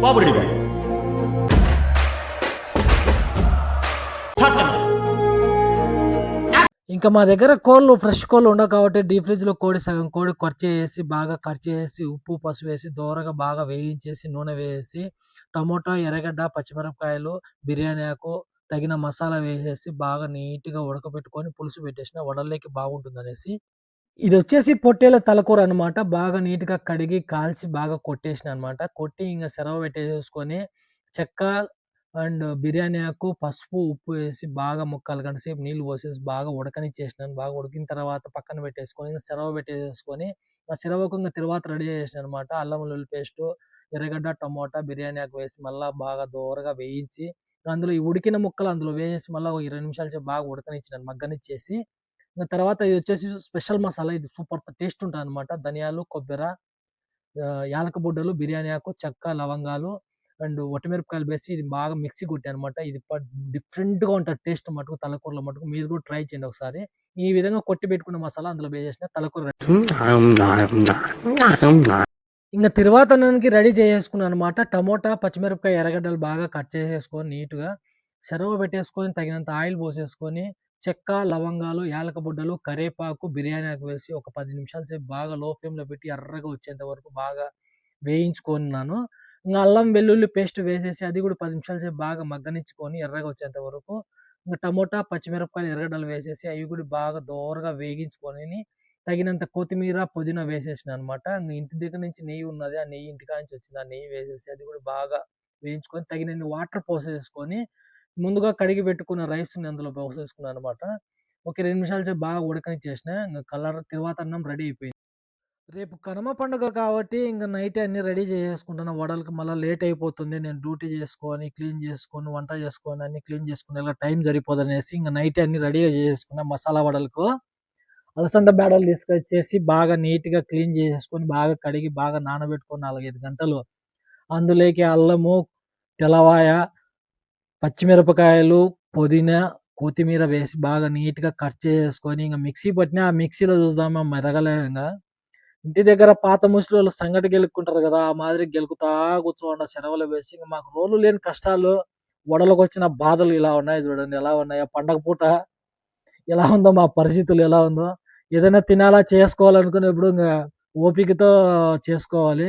బాబురెడ్డి గారు. ఇంకా మా దగ్గర కోళ్ళు ఫ్రెష్ కోళ్ళు ఉండవు కాబట్టి డీప్ ఫ్రిడ్జ్లో సగం కోడి ఖర్చు చేసి ఉప్పు పసుపు వేసి దోరగా బాగా వేయించేసి నూనె వేసి టమోటా ఎర్రగడ్డ పచ్చిమిరపకాయలు బిర్యానీ ఆకు తగిన మసాలా వేసేసి బాగా నీట్గా ఉడకబెట్టుకొని పులుసు పెట్టేసిన వడల్లోకి బాగుంటుంది అనేసి. ఇది వచ్చేసి పొట్టేల తలకూర అనమాట. బాగా నీట్గా కడిగి కాల్చి బాగా కొట్టేసిన అనమాట. కొట్టి ఇంకా సెరవ పెట్టేసుకొని చెక్క అండ్ బిర్యానీ ఆకు, పసుపు, ఉప్పు వేసి బాగా ముక్కాలు గంట సేపు నీళ్లు పోసేసి బాగా ఉడకనిచ్చేసినాను. బాగా ఉడికిన తర్వాత పక్కన పెట్టేసుకొని సెరవ పెట్టేసుకొని ఆ సెరవకు ఇంక తర్వాత రెడీ చేసిన అనమాట. అల్లం వెల్లుల్లి పేస్టు, ఎర్రగడ్డ, టమోటా, బిర్యానీ ఆకు వేసి మళ్ళా బాగా దోరగా వేయించి అందులో ఈ ఉడికిన ముక్కలు అందులో వేసేసి మళ్ళా ఒక 20 నిమిషాల సేపు బాగా ఉడకనిచ్చినాను మగ్గనిచ్చేసి. ఇంక తర్వాత ఇది వచ్చేసి స్పెషల్ మసాలా. ఇది సూపర్ టేస్ట్ ఉంటదనమాట. ధనియాలు, కొబ్బెర, యాలక బుడ్డలు, బిర్యానీ ఆకు, చెక్క, లవంగాలు అండ్ ఒట్టిమిరపకాయలు వేసి ఇది బాగా మిక్సీ కొట్టానమాట. ఇది డిఫరెంట్‌గా ఉంటది టేస్ట్ మటుకు తలకూరలో మటుకు. మీరు కూడా ట్రై చేయండి ఒకసారి. ఈ విధంగా కొట్టి పెట్టుకున్న మసాలా అందులో వేసేసిన తలకూర రెడీ. ఇంక తిరువాతనానికి రెడీ చేసేసుకున్నాననమాట. టమోటా, పచ్చిమిరపకాయ, ఎర్రగడ్డలు బాగా కట్ చేసేసుకొని నీట్‌గా సెరవ పెట్టేసుకొని తగినంత ఆయిల్ పోసేసుకొని చెక్క, లవంగాలు, యాలక బుడ్డలు, కరేపాకు, బిర్యానీ ఆకు వేసి ఒక 10 నిమిషాల సేపు బాగా లో ఫ్లేమ్‌లో పెట్టి ఎర్రగా వచ్చేంత వరకు బాగా వేయించుకున్నాను. ఇంగ అల్లం వెల్లుల్లి పేస్ట్ వేసేసి అది కూడా 10 నిమిషాల సేపు బాగా మగ్గనిచ్చుకొని ఎర్రగా వచ్చేంత వరకు ఇంగ టమోటా, పచ్చిమిరపకాయలు, ఎర్రగడ్డలు వేసేసి అవి కూడా బాగా దోరగా వేగించుకొని తగినంత కొత్తిమీర, పుదీనా వేసేసినాననమాట. ఇంగ ఇంటి దగ్గర నుంచి నెయ్యి ఉన్నది. ఆ నెయ్యి ఇంటికాడ నుంచి వచ్చింది. ఆ నెయ్యి వేసేసి అది కూడా బాగా వేయించుకొని తగినన్ని వాటర్ పోసేసుకొని ముందుగా కడిగి పెట్టుకున్న రైస్‌ని అందులో పోసేసుకున్నాననమాట. ఒక 2 నిమిషాల సేపు బాగా ఉడకనిచ్చేసిన. ఇంగ తిరువాతన్నం రెడీ అయిపోయింది. రేపు కనుమ పండుగ కాబట్టి ఇంక నైటే అన్నీ రెడీ చేసేసుకుంటున్నా వడలకి. మళ్ళా లేట్ అయిపోతుంది. నేను డ్యూటీ చేసుకొని, క్లీన్ చేసుకొని, వంట చేసుకొని, అన్నీ క్లీన్ చేసుకునేలా టైం సరిపోదనేసి ఇంక నైటే అన్నీ రెడీగా చేసేసుకున్నా మసాలా వడలకు. అలసంద బేడలు తీసుకొచ్చేసి బాగా నీట్‌గా క్లీన్ చేసేసుకొని, బాగా కడిగి, బాగా నానబెట్టుకొని 4, 5 గంటలు అందులోకి అల్లము, తెల్లవాయ, పచ్చిమిరపకాయలు, పుదీనా, కొత్తిమీర వేసి బాగా నీట్‌గా కట్ చేసేసుకొని ఇంగ మిక్సీ పట్టినా ఆ మిక్సీలో చూద్దామా మెదగలే ఇంగ. ఇంటి దగ్గర పాత ముసలోళ్ళు సంగటి గెలుక్కుంటారు గదా! ఆ మాదిరి గెలుకుతా కూర్చోండా సెరవలో వేసి. ఇంక మాకు రోలు లేని కష్టాలు, వడలకొచ్చిన బాధలు ఇలా ఉన్నాయి చూడండి. ఎలా ఉన్నాయో పండగ పూట ఎలా ఉందో మా పరిస్థితులు ఎలా ఉందో. ఏదైనా తినాలా, చేసుకోవాలనుకున్నప్పుడు ఇంగ ఓపికతో చేసుకోవాలి.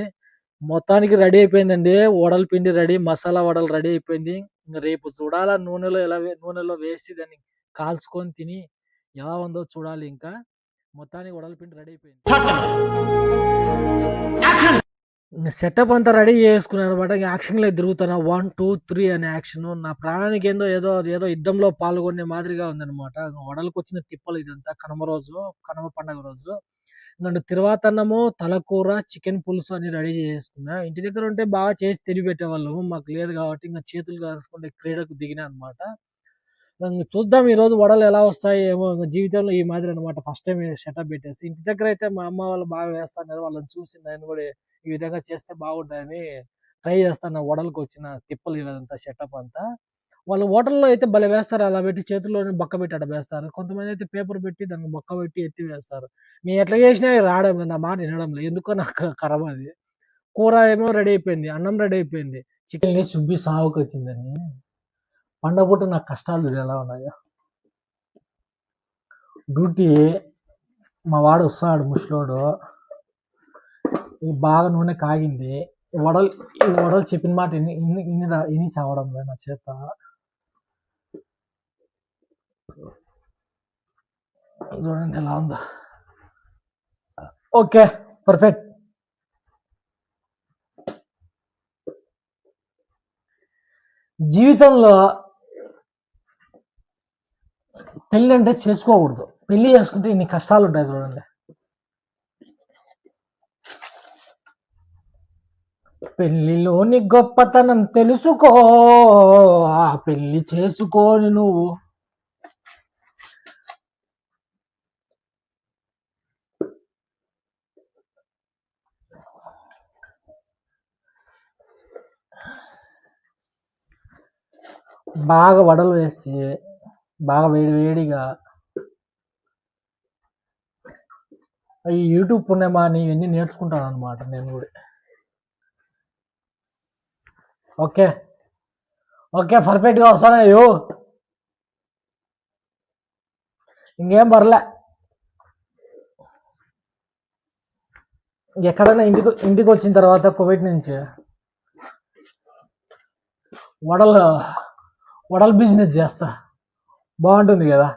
మొత్తానికి రెడీ అయిపోయిందండి. వడల పిండి రెడీ. మసాలా వడలు రెడీ అయిపోయింది. ఇంగ రేపు చూడాలా నూనెలో వేసి దాన్ని కాల్చుకొని తిని ఎలా ఉందో చూడాలి ఇంకా. మొత్తానికి వడల పిండి రెడీ అయిపోయింది. ఇంగ సెటప్ అంతా రెడీ చేసుకున్నాననమాట. ఇంగ యాక్షన్‌లో తిరుగుతున్నా. 1, 2, 3 అనే యాక్షను. నా ప్రాణానికి అదేదో యుద్ధంలో పాల్గొనే మాదిరిగా ఉందనమాట. వడలకొచ్చిన తిప్పలు ఇదంతా కనుమ పండగ రోజు. ఇంగ తిరువాతన్నము, తలకూర, చికెన్ పులుసు అన్నీ రెడీ చేసేసుకున్నా. ఇంటి దగ్గర ఉంటే బాగా చేసి తినిపెట్టేవాళ్ళము. మాకు లేదు కాబట్టి ఇంగ చేతులు కాల్చుకుంటే క్రీడకు దిగినా అనమాట. చూద్దాం ఈరోజు వడలు ఎలా వస్తాయో ఏమో! జీవితంలో ఈ మాదిరి అనమాట. ఫస్ట్ టైమ్ సెటప్ పెట్టేసి. ఇంటి దగ్గరైతే మా అమ్మ వాళ్ళు బాగా వేస్తన్నారు. వాళ్ళని చూసి నేను కూడా ఈ విధంగా చేస్తే బాగుంటాయని ట్రై చేస్తాను. వడలకొచ్చిన తిప్పలు ఇదంతా సెటప్ అంతా. వాళ్ళు హోటల్‌లో అయితే భలే వేస్తారు. అలా పెట్టి చేతుల్లోనే బొక్క పెట్టి అట్ట వేస్తారు. కొంతమందయితే పేపర్ పెట్టి దానికి బొక్క పెట్టి ఎత్తి వేస్తారు. నేను ఎట్లా చేసినా అయి రావడం లేదు. నా మాట ఇనడం లేదు. ఎందుకో నాకు కర్మ అది. కూర ఏమో రెడీ అయిపోయింది. అన్నం రెడీ అయిపోయింది. చికెన్‌ని సుబ్బి సావుకొచ్చిందని. పండగ పూట నాకు కష్టాలు చూడు ఎలా ఉన్నాయో. డ్యూటీ మా వాడు వస్తాడు ముసలోడు. బాగా నూనె కాగింది. ఈ వడలు చెప్పిన మాట ఇని సావడం లేదు నా చేత. చూడండి ఎలా ఉందో. Okay, perfect. జీవితంలో పెళ్ళి అంటే చేసుకోకూడదు. పెళ్లి చేసుకుంటే ఇన్ని కష్టాలు ఉంటాయి చూడండి. పెళ్లిలోని గొప్పతనం తెలుసుకో, ఆ పెళ్లి చేసుకోని నువ్వు. బాగా వడలు వేసి బాగా వేడిగా ఈ యూట్యూబ్ పుణ్యమా అని ఇవన్నీ నేర్చుకుంటాను అనమాట నేను కూడా. ఓకే ఓకే పర్ఫెక్ట్గా వస్తానయ్యో. ఇంకేం పర్లే. ఎక్కడైనా ఇంటికి వచ్చిన తర్వాత కువైట్ నుంచి వడలు వడల బిజినెస్ చేస్తా, బాగుంటుంది కదా.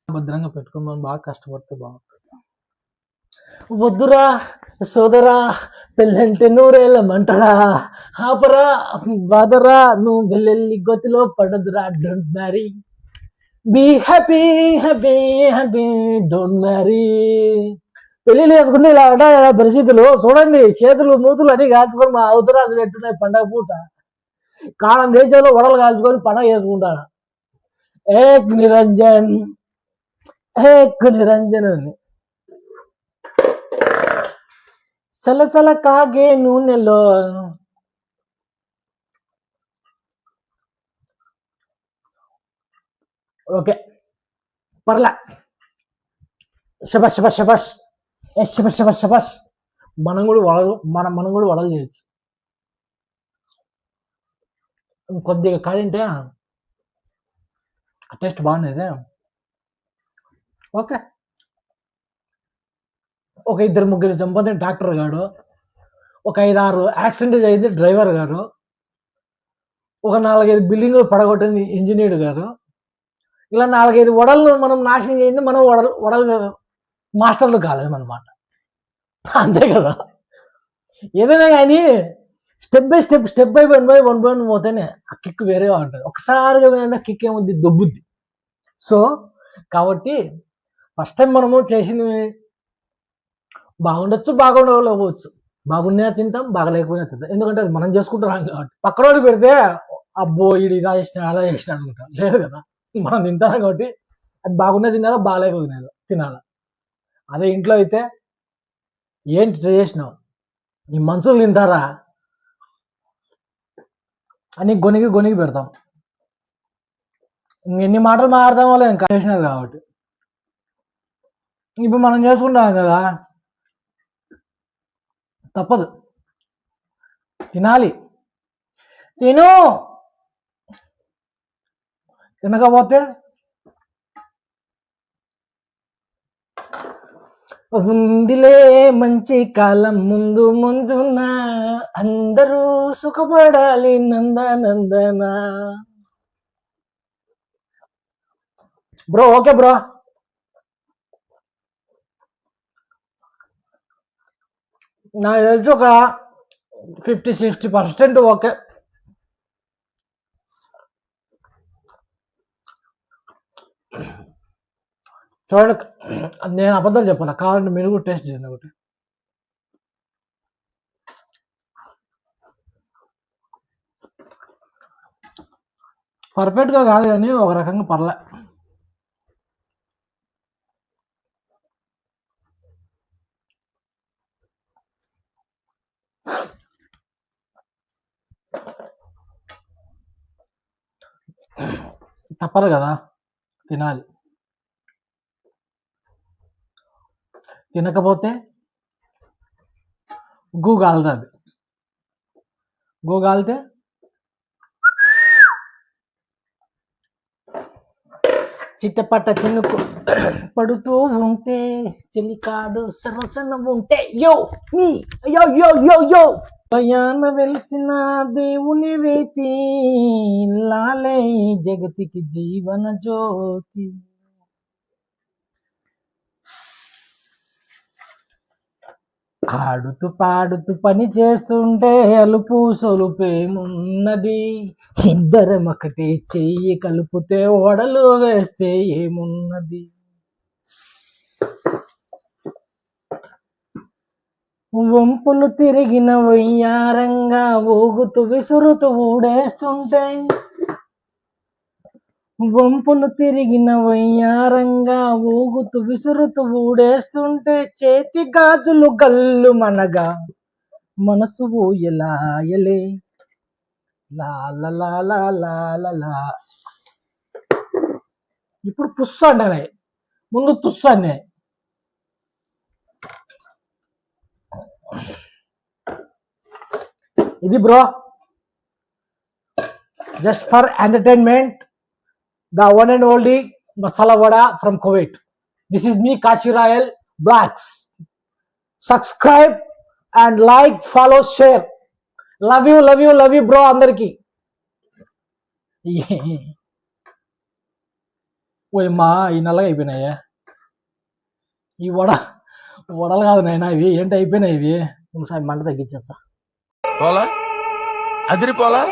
భద్రంగా పెట్టుకున్నాను, బాగా కష్టపడితే బాగుంటుంది. వద్దురా సోదరా, పెళ్ళంటే నూరేళ్ళ మంటరా, ఆపరా బాదరా, నువ్వు వెళ్ళెళ్ళి గొతిలో పడదురా, don't marry, be happy happy happy, don't marry. పెళ్ళిళ్ళు చేసుకుంటే ఇలా ఉంటాయి పరిస్థితులు. చూడండి, చేతులు మూతులు అన్ని కాల్చుకొని మా అవతరాలు పెట్టున్నాయి పండగ పూట. కాలం దేశంలో వడలు కాల్చుకొని పండగ చేసుకుంటాను. ఏక్ నిరంజన్, ఏక్ నిరంజన్ అని. సలసల కాగే నూనెలో ఓకే పర్లే. శబాష్ శబాష్ శబాష్, శబాష్ శబాష్ శబాష్. మనం కూడా వడలు చేయొచ్చు. కొద్దిగా కాదంటే టేస్ట్ బాగుండేది. ఓకే, ఒక 2-3 చంపతి డాక్టర్ గారు, ఒక 5-6 యాక్సిడెంట్ అయింది డ్రైవర్ గారు, ఒక 4-5 బిల్డింగ్లు పడగొట్టింది ఇంజనీర్ గారు, ఇలా 4-5 వడలు మనం నాశనం చేయింది మనం వడలు మాస్టర్లు కాలేమన్నమాట. అంతే కదా. ఏదైనా కానీ స్టెప్ బై స్టెప్ 1 పోతేనే ఆ కిక్ వేరేగా ఉంటుంది. ఒకసారిగా కిక్ ఏముంది, దొబ్బుద్ది. సో కాబట్టి ఫస్ట్ టైం మనము చేసింది బాగుండొచ్చు, బాగుండకపోవచ్చు. బాగున్నా తింటాం, బాగలేకపోయినా తింటాం. ఎందుకంటే అది మనం చేసుకుంటున్నాం కాబట్టి. పక్కనోడు పెడితే అబ్బో ఈడు ఇలా చేసిన అలా చేసిన అనుకుంటాం. లేదు కదా, మనం తింటాం కాబట్టి అది బాగున్నా తినాలా, బాగాలేకపోయినా తినాలా. అదే ఇంట్లో అయితే ఏంటి చేసినావు, ఈ మనుషులు తింటారా అని గొనిగి పెడతాం. ఎన్ని మాటలు మాట్లాడతాం వాళ్ళు ఇంకా చేసినారు కాబట్టి. ఇప్పుడు మనం చేసుకుంటాం కదా, తప్పదు, తినాలి. తినకపోతే ఉందిలే మంచి కాలం ముందున, అందరూ సుఖపడాలి నందన. బ్రో ఓకే బ్రో, నాకు తెలిసి ఒక 50-60% ఓకే. చూడండి, నేను అబద్ధాలు చెప్పాను, కావాలంటే మీరు కూడా టేస్ట్ చేయండి ఒకటి. పర్ఫెక్ట్గా కాదు కానీ ఒక రకంగా పర్లే. తప్పదు కదా, తినాలి. తినకపోతే గూగాలుతుంది. గూగాలితే చిట్టపట్ట చిన్నుకు పడుతూ ఉంటే, చెలికాడు సరసన ఉంటే యో మీ యో యో యో యో పయాన వెలిసిన దేవుని రీతి, లాలే జగతికి జీవన జ్యోతి. ఆడుతూ పాడుతూ పని చేస్తుంటే అలుపు సొలుపేమున్నది, ఇద్దరం ఒకటి చెయ్యి కలుపుతే వడలు వేస్తే ఏమున్నది. వంపులు తిరిగిన వయ్యారంగా ఊగుతూ విసురుతూ ఊడేస్తుంటే, వంపులు తిరిగిన వయ్యారంగా ఊగుతూ విసురుతూ ఊడేస్తుంటే, చేతి గాజులు గల్లు మనగా మనసు ఊయలాయలే లా. ఇప్పుడు పుస్సు అంటే ముందు తుస్సు అనే ఇది bro just for entertainment the one and only masala vada from Kuwait. This is me Kashi royal blocks. Subscribe and like, follow, share. Love you bro అందరికి. ఓయమ్మా ఈ నల్లగా అయిపోయినాయా ఈ వడలు కాదు నాయనా ఇవి. ఏంటి అయిపోయినాయి ఇవి. మంట తగ్గించేస్తా. పోలా అదిరిపోలా.